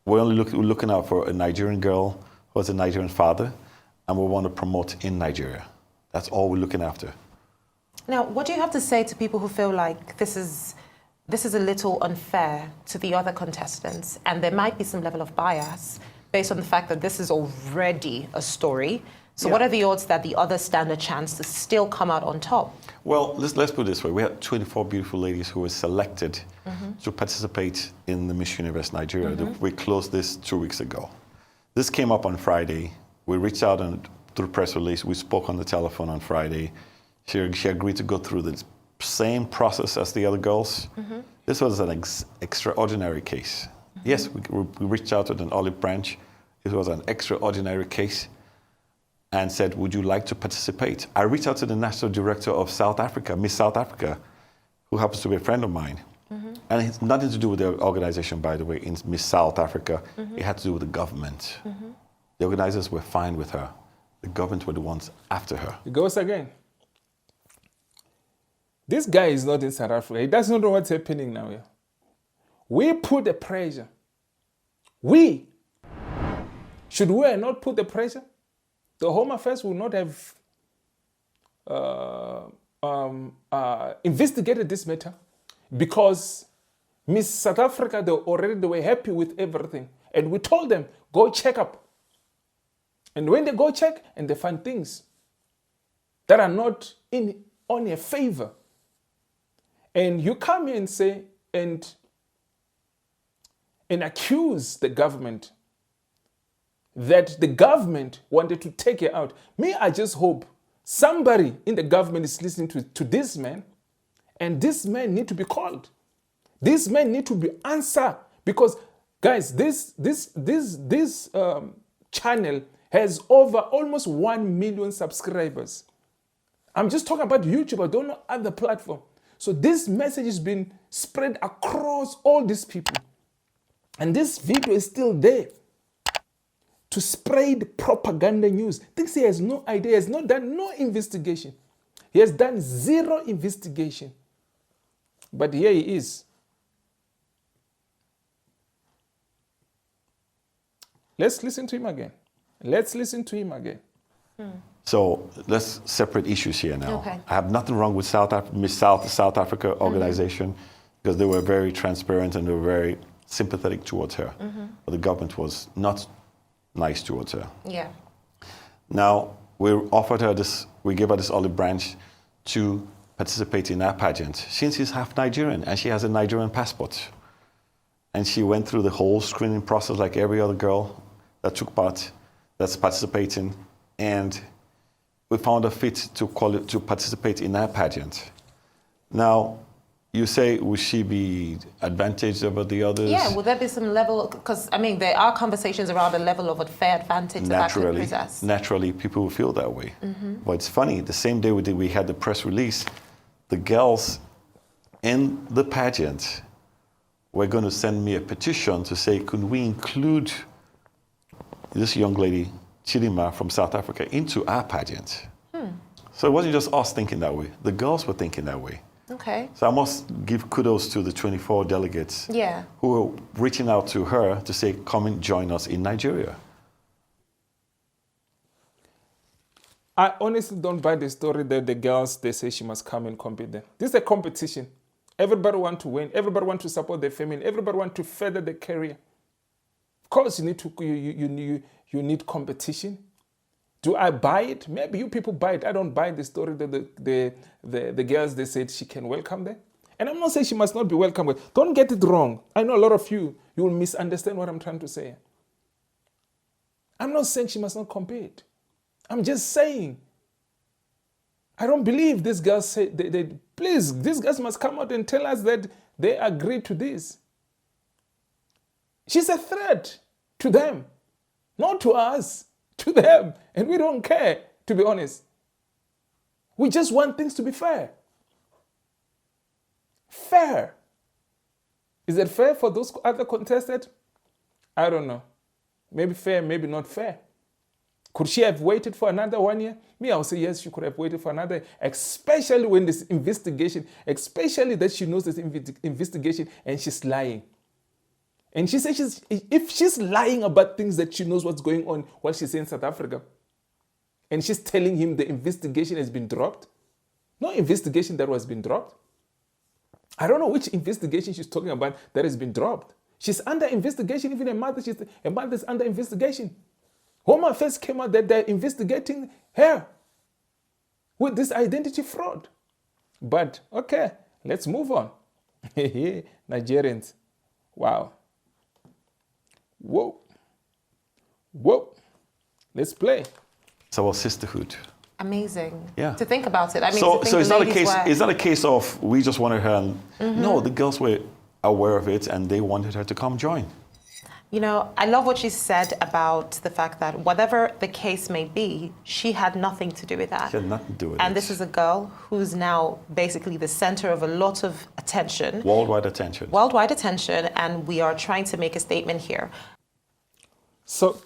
We're only looking out for a Nigerian girl who has a Nigerian father, and we want to promote in Nigeria. That's all we're looking after. Now, what do you have to say to people who feel like this is a little unfair to the other contestants, and there might be some level of bias based on the fact that this is already a story? So what are the odds that the others stand a chance to still come out on top? Well, let's put it this way. We had 24 beautiful ladies who were selected to participate in the Miss Universe Nigeria. We closed this 2 weeks ago. This came up on Friday. We reached out through press release. We spoke on the telephone on Friday. She agreed to go through the same process as the other girls. This was an extraordinary case. Yes, we reached out to an olive branch. It was an extraordinary case and said, would you like to participate? I reached out to the national director of South Africa, Miss South Africa, who happens to be a friend of mine. And it has nothing to do with the organization, by the way, in Miss South Africa. It had to do with the government. The organizers were fine with her. The government were the ones after her. It goes again. This guy is not in South Africa. He doesn't know what's happening now here. We put the pressure. Should we not put the pressure? The Home Affairs will not have investigated this matter because Miss South Africa, they were happy with everything. And we told them, go check up. And when they go check and they find things that are not on your favor, and you come here and say, and accuse the government that the government wanted to take her out. I just hope somebody in the government is listening to this man, and this man need to be called. This man need to be answered because, guys, this channel has over almost 1 million subscribers. I'm just talking about YouTube. I don't know other platform. So this message has been spread across all these people. And this video is still there to spread propaganda news. Thinks he has no idea. He has not done no investigation. He has done zero investigation. But here he is. Let's listen to him again. So let's separate issues here now. Okay. I have nothing wrong with South Africa organization because they were very transparent and they were very sympathetic towards her. But the government was not nice towards her. Yeah. Now, we gave her this olive branch to participate in our pageant. Since she's half Nigerian and she has a Nigerian passport. And she went through the whole screening process like every other girl that took part, that's participating. And we found her fit to participate in our pageant. Now, you say, would she be advantaged over the others? Yeah, would there be some level, because I mean, there are conversations around the level of a fair advantage that could possess. Naturally, people will feel that way. But it's funny, the same day we had the press release, the girls in the pageant were going to send me a petition to say, could we include this young lady, Chidimma from South Africa, into our pageant? So it wasn't just us thinking that way. The girls were thinking that way. Okay. So I must give kudos to the 24 delegates who were reaching out to her to say, come and join us in Nigeria. I honestly don't buy the story that the girls, they say she must come and compete there. This is a competition. Everybody wants to win. Everybody wants to support their family. Everybody wants to further their career. Of course, you need competition. Do I buy it? Maybe you people buy it. I don't buy the story that the girls, they said she can welcome them. And I'm not saying she must not be welcome. Don't get it wrong. I know a lot of you will misunderstand what I'm trying to say. I'm not saying she must not compete. I'm just saying, I don't believe these girls say, please, these girls must come out and tell us that they agree to this. She's a threat to them, not to us. To them, and we don't care, to be honest. We just want things to be fair. Fair. Is it fair for those other contestants? I don't know. Maybe fair, maybe not fair. Could she have waited for another 1 year? I'll say yes, she could have waited for another, especially when this investigation, especially that she knows this investigation and she's lying. And she says if she's lying about things that she knows what's going on while she's in South Africa, and she's telling him the investigation has been dropped, no investigation that was been dropped. I don't know which investigation she's talking about that has been dropped. She's under investigation, even her mother's under investigation. Home Affairs came out that they're investigating her with this identity fraud. But, okay, let's move on. Nigerians, wow. Whoa. Let's play. It's our sisterhood. Amazing. Yeah. To think about it. I mean, so it's not a case. It's not a case of we just wanted her. No, the girls were aware of it and they wanted her to come join. You know, I love what she said about the fact that whatever the case may be, she had nothing to do with that. She had nothing to do with it. And this is a girl who's now basically the center of a lot of attention. Worldwide attention. Worldwide attention, and we are trying to make a statement here. So,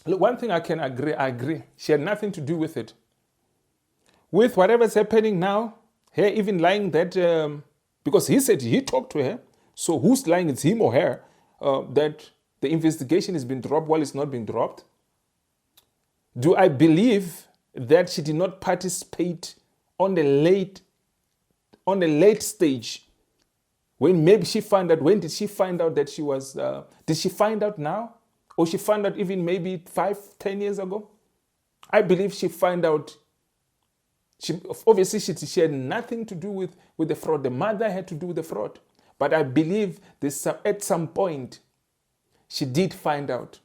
look, one thing I agree. She had nothing to do with it. With whatever's happening now, her even lying that, because he said he talked to her, so who's lying, it's him or her, that the investigation has been dropped while it's not being dropped? Do I believe that she did not participate on the late stage when maybe she found out? When did she find out that she was, did she find out now? Or she found out even maybe 5-10 years ago? I believe she found out. Obviously, she had nothing to do with the fraud. The mother had to do with the fraud. But I believe at some point, she did find out.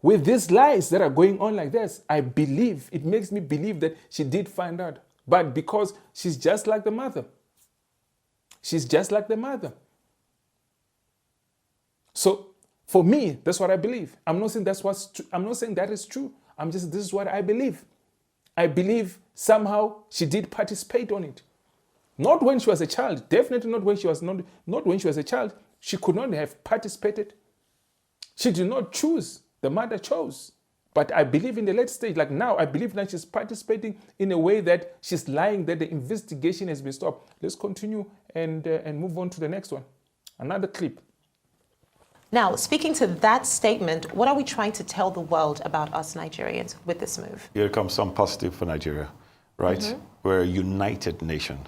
With these lies that are going on like this, I believe, it makes me believe that she did find out. But because she's just like the mother. She's just like the mother. So, for me, that's what I believe. I'm not saying that's what's true. I'm not saying that is true. This is what I believe. I believe somehow she did participate on it. Not when she was a child. Definitely not when she was not when she was a child. She could not have participated. She did not choose. The mother chose. But I believe in the late stage, like now, I believe that she's participating in a way that she's lying, that the investigation has been stopped. Let's continue and move on to the next one. Another clip. Now, speaking to that statement, what are we trying to tell the world about us Nigerians with this move? Here comes some positive for Nigeria, right? Mm-hmm. We're a united nation.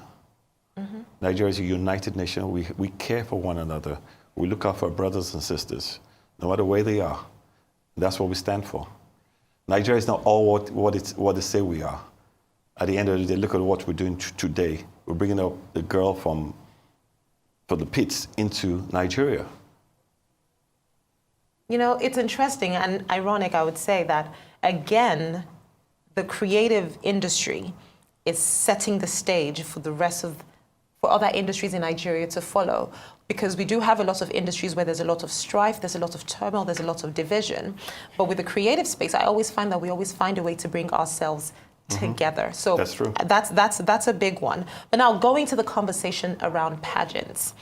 Mm-hmm. Nigeria is a united nation. We care for one another. We look out for our brothers and sisters, no matter where they are. That's what we stand for. Nigeria is not all what they say we are. At the end of the day, look at what we're doing today. We're bringing up the girl from the pits into Nigeria. You know, it's interesting and ironic, I would say, that, again, the creative industry is setting the stage for for other industries in Nigeria to follow. Because we do have a lot of industries where there's a lot of strife, there's a lot of turmoil, there's a lot of division. But with the creative space, I always find that we always find a way to bring ourselves together. So that's true. That's a big one. But now going to the conversation around pageants.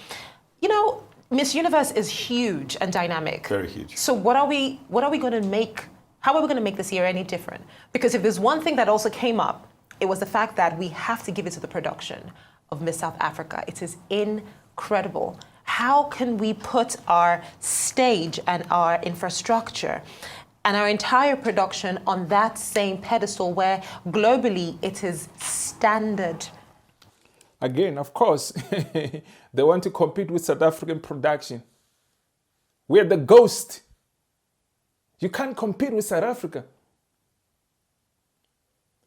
You know, Miss Universe is huge and dynamic. Very huge. So what are we going to make, how are we going to make this year any different? Because if there's one thing that also came up, it was the fact that we have to give it to the production of Miss South Africa. It is incredible. How can we put our stage and our infrastructure and our entire production on that same pedestal where globally it is standard? Again, of course, they want to compete with South African production. We're the ghost. You can't compete with South Africa.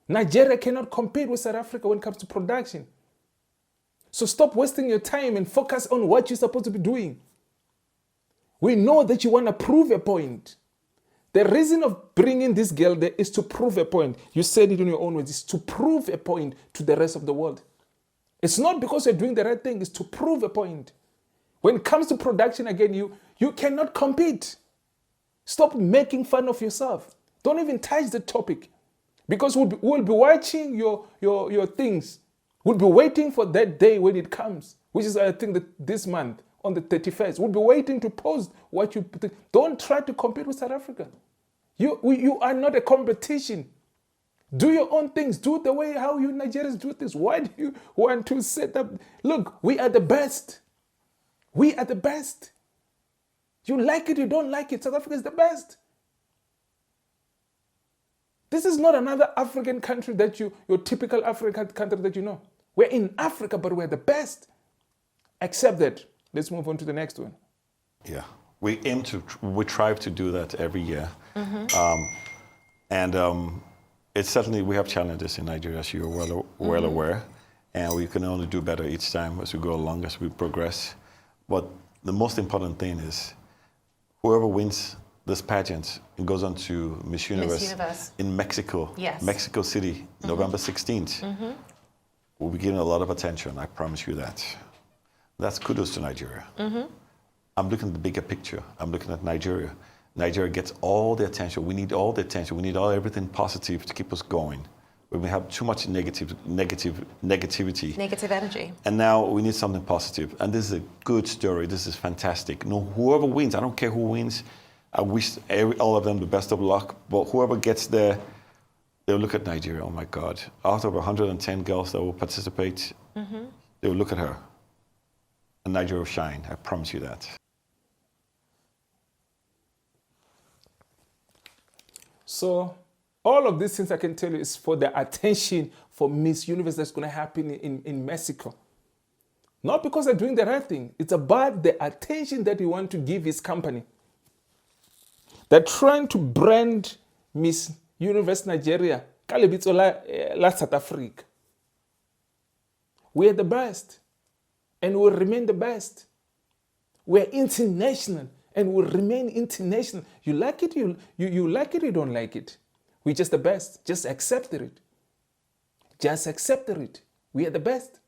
Nigeria cannot compete with South Africa when it comes to production. So stop wasting your time and focus on what you're supposed to be doing. We know that you want to prove a point. The reason of bringing this girl there is to prove a point. You said it in your own words. It's to prove a point to the rest of the world. It's not because you're doing the right thing. It's to prove a point. When it comes to production, again, you cannot compete. Stop making fun of yourself. Don't even touch the topic. Because we'll be watching your things. We'll be waiting for that day when it comes, which is, I think, this month, on the 31st. We'll be waiting to post what you think. Don't try to compete with South Africa. You are not a competition. Do your own things. Do it the way how you Nigerians do this. Why do you want to set up? Look, we are the best. We are the best. You like it, you don't like it. South Africa is the best. This is not another African country that your typical African country that you know. We're in Africa, but we're the best. Accept that. Let's move on to the next one. Yeah, we strive to do that every year. It's certainly, we have challenges in Nigeria, as you're well aware, and we can only do better each time as we go along, as we progress. But the most important thing is whoever wins this pageant and goes on to Miss Universe in Mexico, yes. Mexico City, November 16th, will be given a lot of attention, I promise you that. That's kudos to Nigeria. I'm looking at the bigger picture. I'm looking at Nigeria. Nigeria gets all the attention. We need all the attention. We need everything positive to keep us going. When we have too much negativity. Negative energy. And now we need something positive. And this is a good story. This is fantastic. No, whoever wins, I don't care who wins. I wish all of them the best of luck. But whoever gets there, they'll look at Nigeria. Oh my God. Out of 110 girls that will participate, they will look at her and Nigeria will shine. I promise you that. So all of these things I can tell you is for the attention for Miss Universe that's going to happen in Mexico. Not because they're doing the right thing. It's about the attention that he wants to give his company. They're trying to brand Miss Universe Nigeria ka lebitso la South Africa. We are the best and will remain the best. We are international and will remain international. You like it, you like it, you don't like it. We're just the best. Just accept it. Just accept it. We are the best.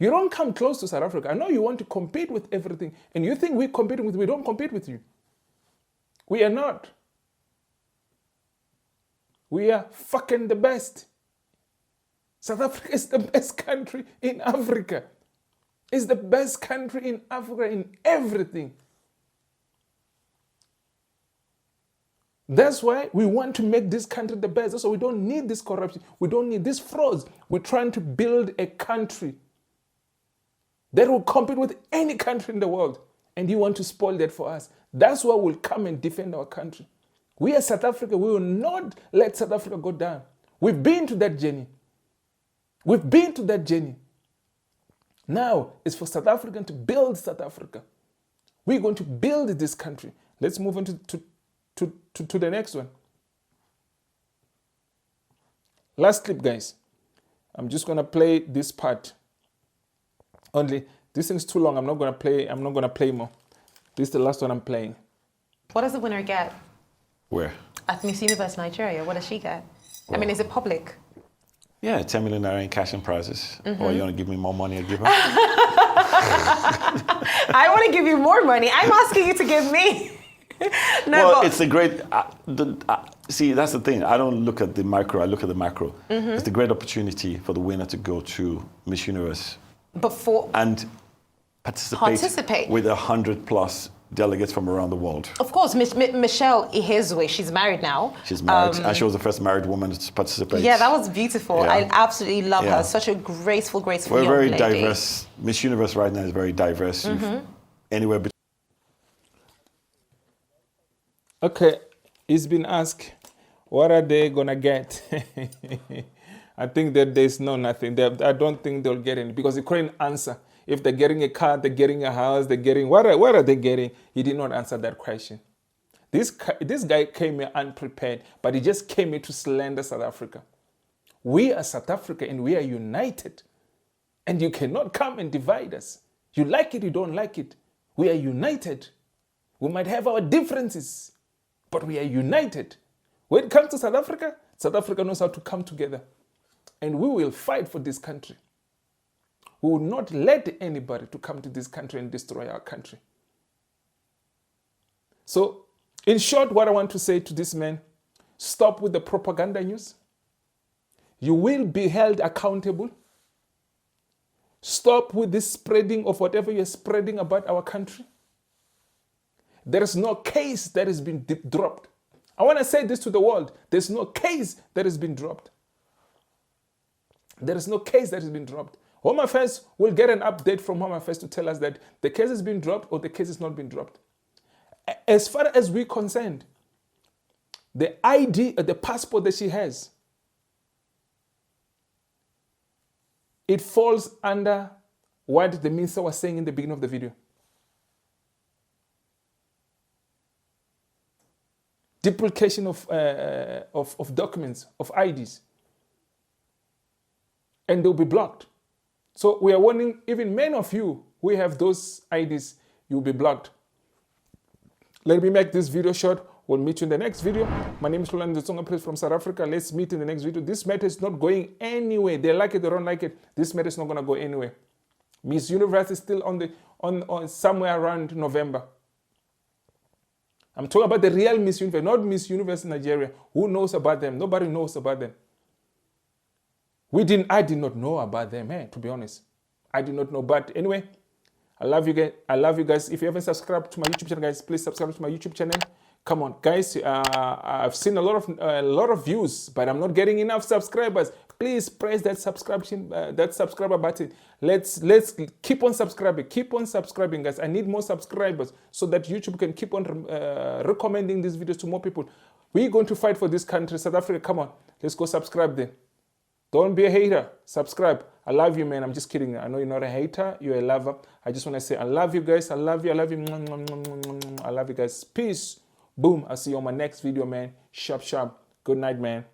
You don't come close to South Africa. I know you want to compete with everything, and you think we're competing with, we don't compete with you. We are not. We are fucking the best. South Africa is the best country in Africa. It's the best country in Africa in everything. That's why we want to make this country the best. That's why we don't need this corruption. We don't need these frauds. We're trying to build a country that will compete with any country in the world. And you want to spoil that for us. That's why we'll come and defend our country. We as South Africa, we will not let South Africa go down. We've been to that journey. We've been to that journey. Now it's for South Africa to build South Africa. We're going to build this country. Let's move on to the next one. Last clip, guys. I'm just going to play this part. Only this thing's too long. I'm not going to play more. This is the last one I'm playing. What does the winner get? Where? At Miss Universe Nigeria. What does she get? Well, I mean, is it public? Yeah, 10 million naira in cash and prizes. Or you want to give me more money, I'll give her. I want to give you more money. I'm asking you to give me. No, well, it's a great, see, that's the thing. I don't look at the micro, I look at the macro. It's a great opportunity for the winner to go to Miss Universe. And participate with 100+ delegates from around the world. Of course, Michelle Ihezwe, she's married now. She's married, and she was the first married woman to participate. Yeah, that was beautiful. Yeah. I absolutely love her. Such a graceful We're young very lady. Diverse. Miss Universe right now is very diverse. Anywhere between. Okay, it's been asked, what are they gonna get? I think that there's nothing. I don't think they'll get any because he couldn't answer. If they're getting a car, they're getting a house, they're getting, what are they getting? He did not answer that question. This guy came here unprepared, but he just came here to slander South Africa. We are South Africa and we are united. And you cannot come and divide us. You like it, you don't like it. We are united. We might have our differences, but we are united. When it comes to South Africa knows how to come together. And we will fight for this country. We will not let anybody to come to this country and destroy our country. So, in short, what I want to say to this man, stop with the propaganda news. You will be held accountable. Stop with this spreading of whatever you're spreading about our country. There is no case that has been dropped. I want to say this to the world. There's no case that has been dropped. There is no case that has been dropped. Home Affairs will get an update from Home Affairs to tell us that the case has been dropped or the case has not been dropped. As far as we're concerned, the ID, the passport that she has, it falls under what the minister was saying in the beginning of the video. Duplication of documents, of IDs. And they'll be blocked. So we are warning even many of you who have those IDs, you'll be blocked. Let me make this video short. We'll meet you in the next video. My name is Hlulani, the Tsonga Prince from South Africa. Let's meet in the next video. This matter is not going anywhere. They like it, they don't like it. This matter is not going to go anywhere. Miss Universe is still on somewhere around November. I'm talking about the real Miss Universe, not Miss Universe in Nigeria. Who knows about them? Nobody knows about them. I did not know about them, to be honest. I did not know. But anyway, I love you guys. If you haven't subscribed to my YouTube channel, guys, please subscribe to my YouTube channel. Come on, guys. I've seen a lot of views, but I'm not getting enough subscribers. Please press that subscriber button. Let's keep on subscribing. Keep on subscribing, guys. I need more subscribers so that YouTube can keep on recommending these videos to more people. We're going to fight for this country, South Africa. Come on, let's go subscribe then. Don't be a hater. Subscribe. I love you, man. I'm just kidding. I know you're not a hater. You're a lover. I just want to say I love you, guys. I love you. I love you. I love you, guys. Peace. Boom. I'll see you on my next video, man. Sharp, sharp. Good night, man.